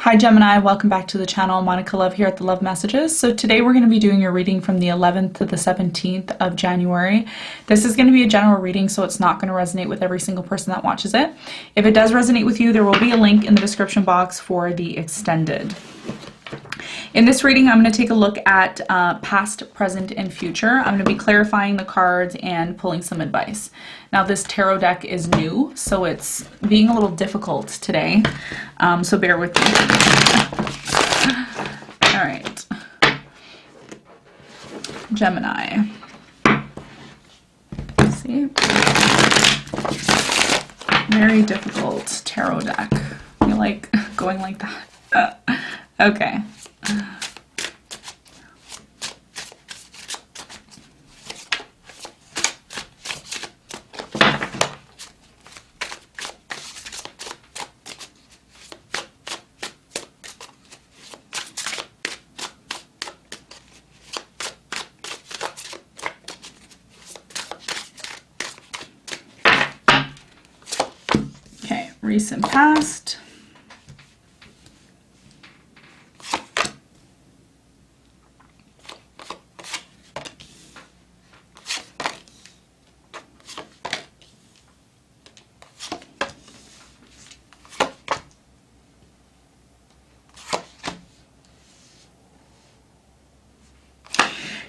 Hi Gemini, welcome back to the channel. Monica Love here at the Love Messages. So today we're going to be doing your reading from the 11th to the 17th of January. This is going to be a general reading, so it's not going to resonate with every single person that watches it. If it does resonate with you, there will be a link in the description box for the extended. In this reading, I'm going to take a look at past, present, and future. I'm going to be clarifying the cards and pulling some advice. Now, this tarot deck is new, so it's being a little difficult today, so bear with me. All right. Gemini. Let's see. Very difficult tarot deck. I feel like going like that. Okay. Okay, recent past.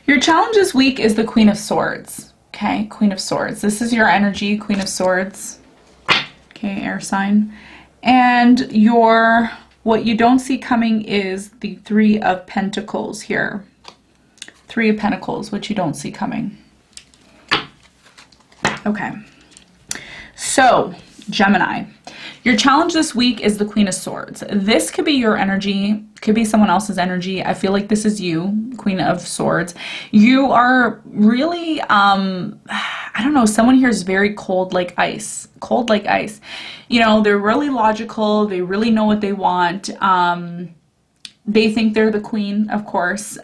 Your challenge this week is the Queen of Swords. Okay, Queen of Swords. This is your energy, Queen of Swords. Okay, air sign. And what you don't see coming is the Three of Pentacles here. Three of Pentacles, which you don't see coming. Okay. So, Gemini. Your challenge this week is the Queen of Swords. This could be your energy, could be someone else's energy. I feel like this is you, Queen of Swords. You are really, I don't know, someone here is very cold like ice. Cold like ice. You know, they're really logical. They really know what they want. They think they're the queen, of course.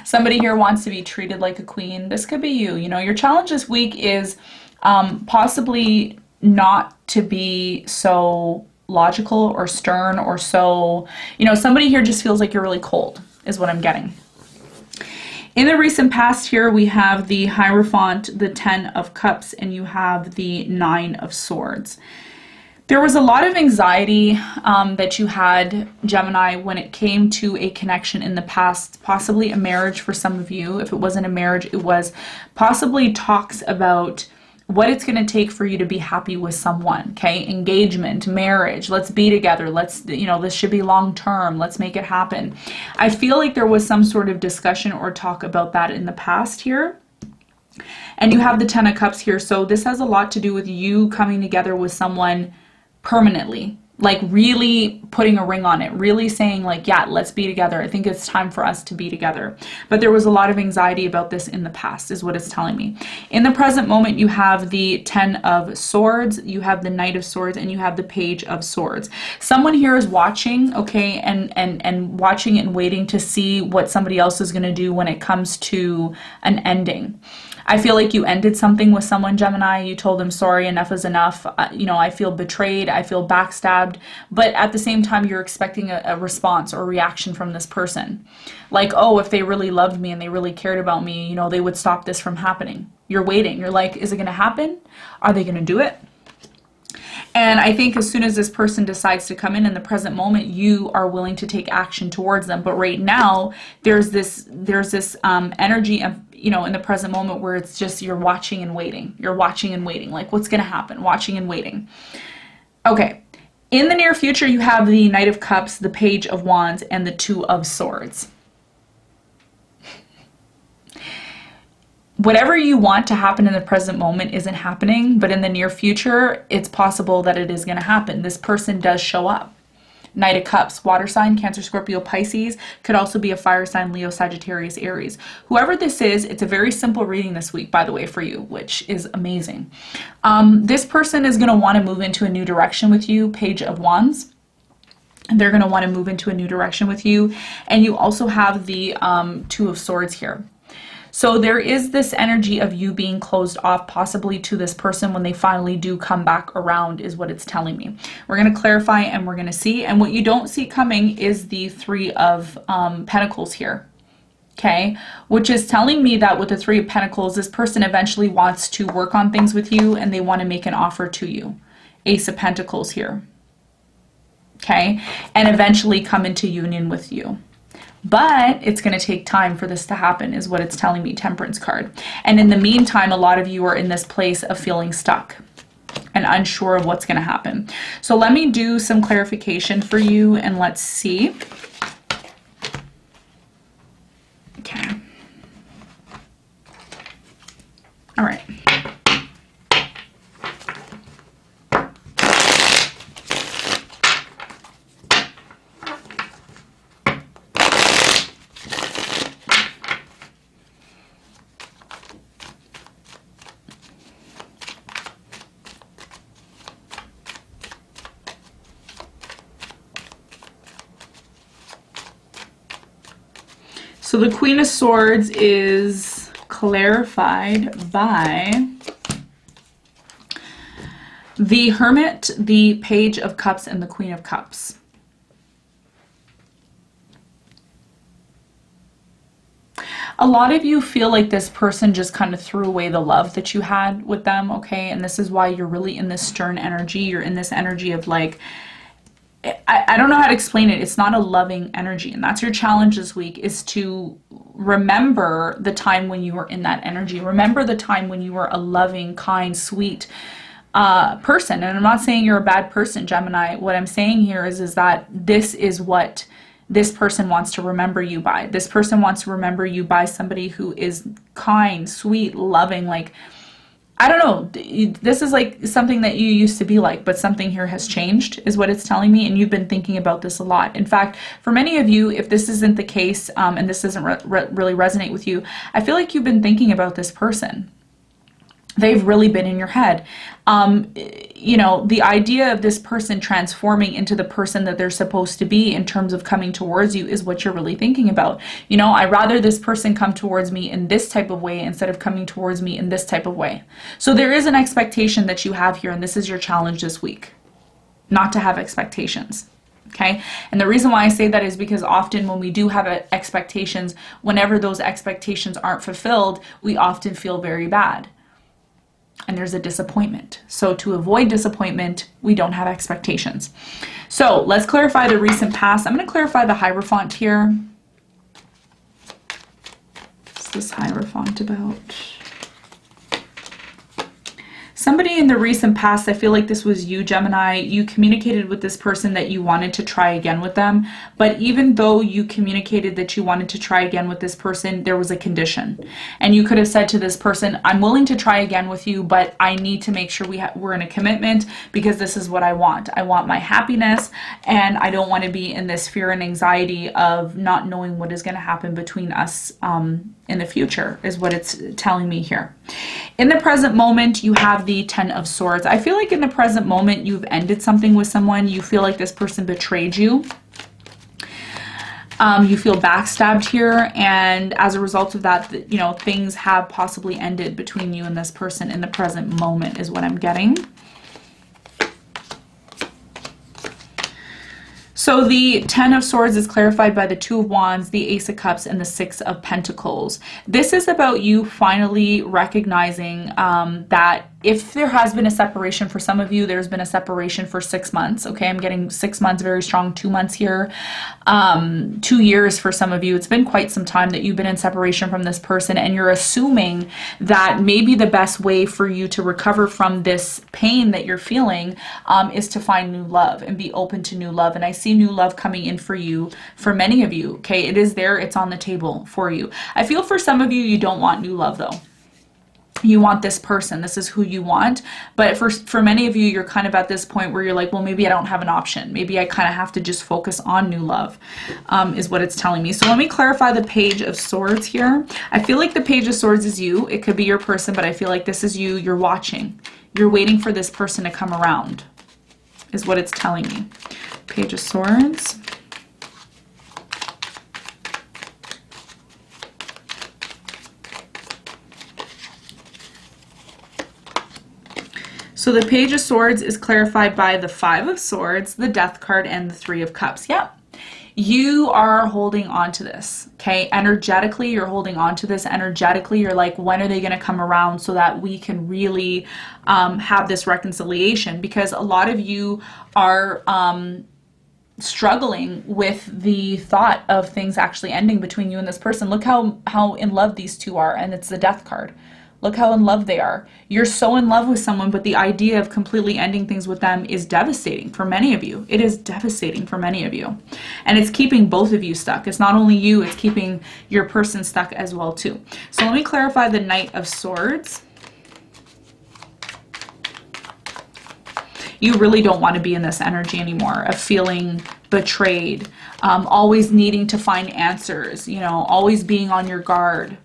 Somebody here wants to be treated like a queen. This could be you. You know, your challenge this week is possibly not to be so logical or stern or so, you know, somebody here just feels like you're really cold is what I'm getting. In the recent past here, we have the Hierophant, the 10 of Cups, and you have the 9 of Swords. There was a lot of anxiety that you had, Gemini, when it came to a connection in the past, possibly a marriage for some of you. If it wasn't a marriage, it was possibly talks about what it's going to take for you to be happy with someone, okay? Engagement, marriage, let's be together, let's, you know, this should be long term, let's make it happen. I feel like there was some sort of discussion or talk about that in the past here. And you have the 10 of Cups here, so this has a lot to do with you coming together with someone permanently, like really putting a ring on it, really saying like, yeah, let's be together. I think it's time for us to be together. But there was a lot of anxiety about this in the past is what it's telling me. In the present moment, you have the 10 of Swords, you have the Knight of Swords, and you have the Page of Swords. Someone here is watching, okay, and watching and waiting to see what somebody else is going to do when it comes to an ending. I feel like you ended something with someone, Gemini. You told them, sorry, enough is enough. You know, I feel betrayed. I feel backstabbed. But at the same time, you're expecting a response or reaction from this person. Like, oh, if they really loved me and they really cared about me, you know, they would stop this from happening. You're waiting. You're like, is it going to happen? Are they going to do it? And I think as soon as this person decides to come in the present moment, you are willing to take action towards them. But right now, there's this energy of, you know, in the present moment where it's just you're watching and waiting. You're watching and waiting. Like, what's going to happen? Watching and waiting. Okay. In the near future, you have the Knight of Cups, the Page of Wands, and the 2 of Swords. Whatever you want to happen in the present moment isn't happening, but in the near future, it's possible that it is going to happen. This person does show up. Knight of Cups, water sign, Cancer, Scorpio, Pisces, could also be a fire sign, Leo, Sagittarius, Aries. Whoever this is, it's a very simple reading this week, by the way, for you, which is amazing. This person is going to want to move into a new direction with you, Page of Wands. They're going to want to move into a new direction with you. And you also have the 2 of Swords here. So there is this energy of you being closed off possibly to this person when they finally do come back around is what it's telling me. We're going to clarify and we're going to see. And what you don't see coming is the Three of Pentacles here. Okay, which is telling me that with the Three of Pentacles, this person eventually wants to work on things with you and they want to make an offer to you. Ace of Pentacles here. Okay, and eventually come into union with you. But it's going to take time for this to happen is what it's telling me, Temperance card. And in the meantime, a lot of you are in this place of feeling stuck and unsure of what's going to happen. So let me do some clarification for you and let's see. Okay. All right. So the Queen of Swords is clarified by the Hermit, the Page of Cups, and the Queen of Cups. A lot of you feel like this person just kind of threw away the love that you had with them, okay? And this is why you're really in this stern energy. You're in this energy of like, I don't know how to explain it. It's not a loving energy. And that's your challenge this week, is to remember the time when you were in that energy. Remember the time when you were a loving, kind, sweet person. And I'm not saying you're a bad person, Gemini. What I'm saying here is that this is what this person wants to remember you by. This person wants to remember you by somebody who is kind, sweet, loving, like, I don't know, this is like something that you used to be like, but something here has changed is what it's telling me, and you've been thinking about this a lot. In fact, for many of you, if this isn't the case and this doesn't really resonate with you, I feel like you've been thinking about this person. They've really been in your head. You know, the idea of this person transforming into the person that they're supposed to be in terms of coming towards you is what you're really thinking about. You know, I'd rather this person come towards me in this type of way instead of coming towards me in this type of way. So there is an expectation that you have here, and this is your challenge this week, not to have expectations. Okay. And the reason why I say that is because often when we do have expectations, whenever those expectations aren't fulfilled, we often feel very bad. And there's a disappointment. So to avoid disappointment, we don't have expectations. So let's clarify the recent past. I'm going to clarify the Hierophant here. What's this Hierophant about? Somebody in the recent past, I feel like this was you, Gemini, you communicated with this person that you wanted to try again with them. But even though you communicated that you wanted to try again with this person, there was a condition. And you could have said to this person, I'm willing to try again with you, but I need to make sure we're in a commitment because this is what I want. I want my happiness, and I don't want to be in this fear and anxiety of not knowing what is going to happen between us in the future, is what it's telling me here. In the present moment, you have the Ten of Swords. I feel like in the present moment, you've ended something with someone. You feel like this person betrayed you. You feel backstabbed here. And as a result of that, you know, things have possibly ended between you and this person in the present moment is what I'm getting. So the Ten of Swords is clarified by the Two of Wands, the Ace of Cups, and the Six of Pentacles. This is about you finally recognizing that if there has been a separation for some of you, there's been a separation for 6 months. Okay, I'm getting 6 months, very strong, 2 months here. 2 years for some of you. It's been quite some time that you've been in separation from this person, and you're assuming that maybe the best way for you to recover from this pain that you're feeling is to find new love and be open to new love. And I see new love coming in for you, for many of you. Okay, it is there, it's on the table for you. I feel for some of you, you don't want new love though. You want this person, this is who you want. But for many of you, you're kind of at this point where you're like, well, maybe I don't have an option. Maybe I kind of have to just focus on new love, is what it's telling me. So let me clarify the Page of Swords here. I feel like the Page of Swords is you. It could be your person, but I feel like this is you. You're watching. You're waiting for this person to come around, is what it's telling me. Page of Swords. So the Page of Swords is clarified by the Five of Swords, the Death card, and the Three of Cups. Yep. You are holding on to this, okay? Energetically, you're holding on to this. Energetically, you're like, when are they going to come around so that we can really have this reconciliation? Because a lot of you are struggling with the thought of things actually ending between you and this person. Look how in love these two are, and it's the Death card. Look how in love they are. You're so in love with someone, but the idea of completely ending things with them is devastating for many of you. It is devastating for many of you. And it's keeping both of you stuck. It's not only you, it's keeping your person stuck as well too. So let me clarify the Knight of Swords. You really don't want to be in this energy anymore of feeling betrayed, always needing to find answers, you know, always being on your guard.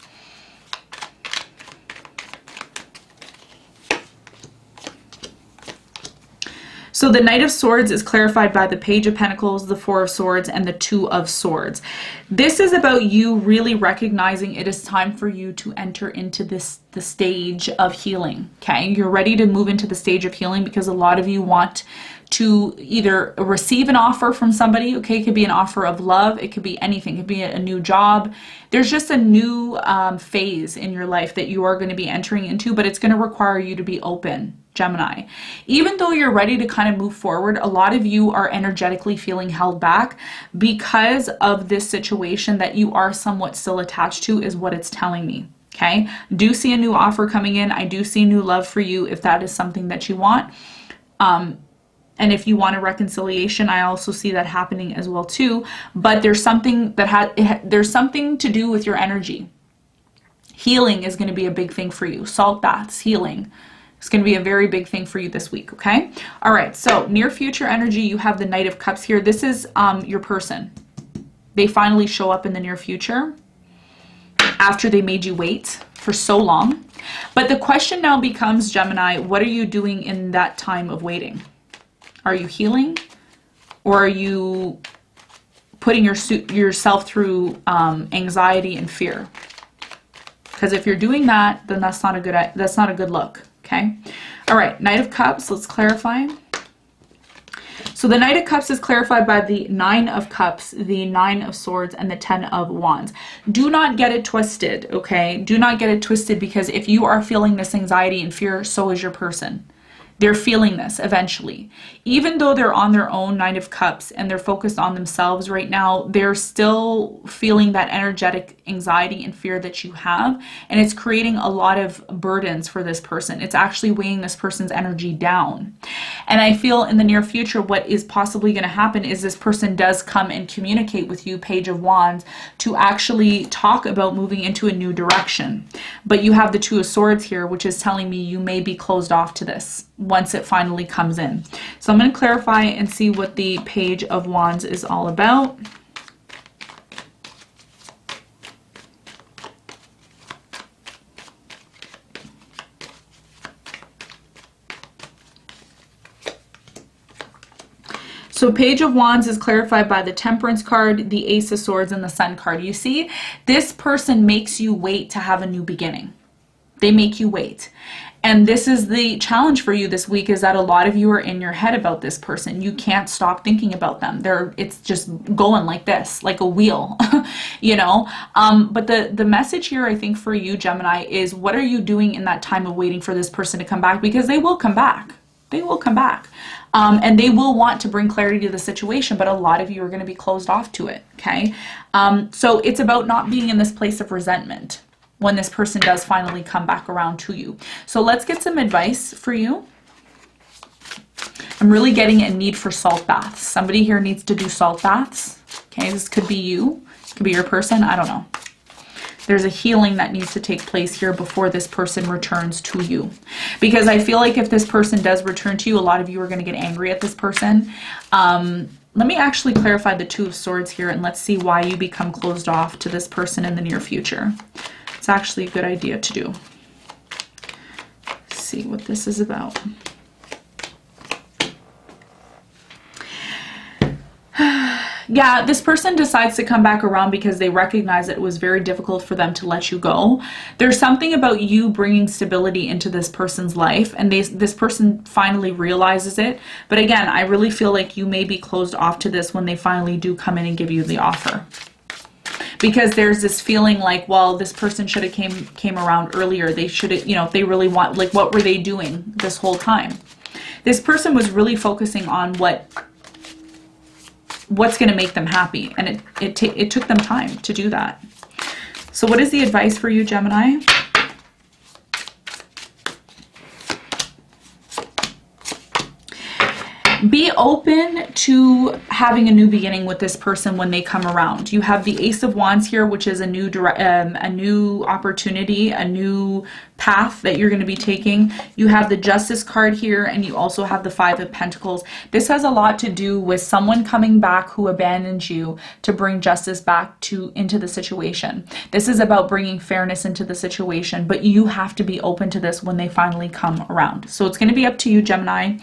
So the Knight of Swords is clarified by the Page of Pentacles, the Four of Swords, and the Two of Swords. This is about you really recognizing it is time for you to enter into the stage of healing, okay? You're ready to move into the stage of healing because a lot of you want to either receive an offer from somebody, okay? It could be an offer of love. It could be anything. It could be a new job. There's just a new phase in your life that you are going to be entering into, but it's going to require you to be open, Gemini. Even though you're ready to kind of move forward, a lot of you are energetically feeling held back because of this situation that you are somewhat still attached to, is what it's telling me. Okay, do see a new offer coming in. I do see new love for you if that is something that you want. And if you want a reconciliation, I also see that happening as well too. But there's something that there's something to do with your energy. Healing is going to be a big thing for you. Salt baths, healing. It's going to be a very big thing for you this week, okay? All right, so near future energy, you have the Knight of Cups here. This is your person. They finally show up in the near future after they made you wait for so long. But the question now becomes, Gemini, what are you doing in that time of waiting? Are you healing? Or are you putting yourself through anxiety and fear? Because if you're doing that, then that's not a good look. Okay. All right. Knight of Cups. Let's clarify. So the Knight of Cups is clarified by the Nine of Cups, the Nine of Swords, and the Ten of Wands. Do not get it twisted. Okay. Do not get it twisted, because if you are feeling this anxiety and fear, so is your person. They're feeling this eventually. Even though they're on their own Nine of Cups and they're focused on themselves right now, they're still feeling that energetic anxiety and fear that you have. And it's creating a lot of burdens for this person. It's actually weighing this person's energy down. And I feel in the near future, what is possibly going to happen is this person does come and communicate with you, Page of Wands, to actually talk about moving into a new direction. But you have the Two of Swords here, which is telling me you may be closed off to this once it finally comes in. So I'm going to clarify and see what the Page of Wands is all about. So Page of Wands is clarified by the Temperance card, the Ace of Swords, and the Sun card. You see, this person makes you wait to have a new beginning. They make you wait. And this is the challenge for you this week, is that a lot of you are in your head about this person. You can't stop thinking about them. It's just going like this, like a wheel, you know? But the message here, I think, for you, Gemini, is what are you doing in that time of waiting for this person to come back? Because they will come back. They will come back. And they will want to bring clarity to the situation, but a lot of you are going to be closed off to it, okay? So it's about not being in this place of resentment when this person does finally come back around to you. So let's get some advice for you. I'm really getting a need for salt baths. Somebody here needs to do salt baths. Okay, this could be you. It could be your person. I don't know. There's a healing that needs to take place here before this person returns to you. Because I feel like if this person does return to you, a lot of you are going to get angry at this person. Let me actually clarify the Two of Swords here, and let's see why you become closed off to this person in the near future. It's actually a good idea to do. Let's see what this is about. Yeah, this person decides to come back around because they recognize that it was very difficult for them to let you go. There's something about you bringing stability into this person's life, and this person finally realizes it. But again, I really feel like you may be closed off to this when they finally do come in and give you the offer. Because there's this feeling like, well, this person should have came around earlier. They should have, you know, if they really want, like, what were they doing this whole time? This person was really focusing on what's going to make them happy, and it took them time to do that. So what is the advice for you, Gemini? Be open to having a new beginning with this person when they come around. You have the Ace of Wands here, which is a new opportunity, a new path that you're going to be taking. You have the Justice card here, and you also have the Five of Pentacles. This has a lot to do with someone coming back who abandoned you to bring justice back into the situation. This is about bringing fairness into the situation, but you have to be open to this when they finally come around. So it's going to be up to you, Gemini.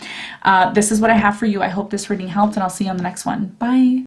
This is what I have for you. I hope this reading helped, and I'll see you on the next one. Bye.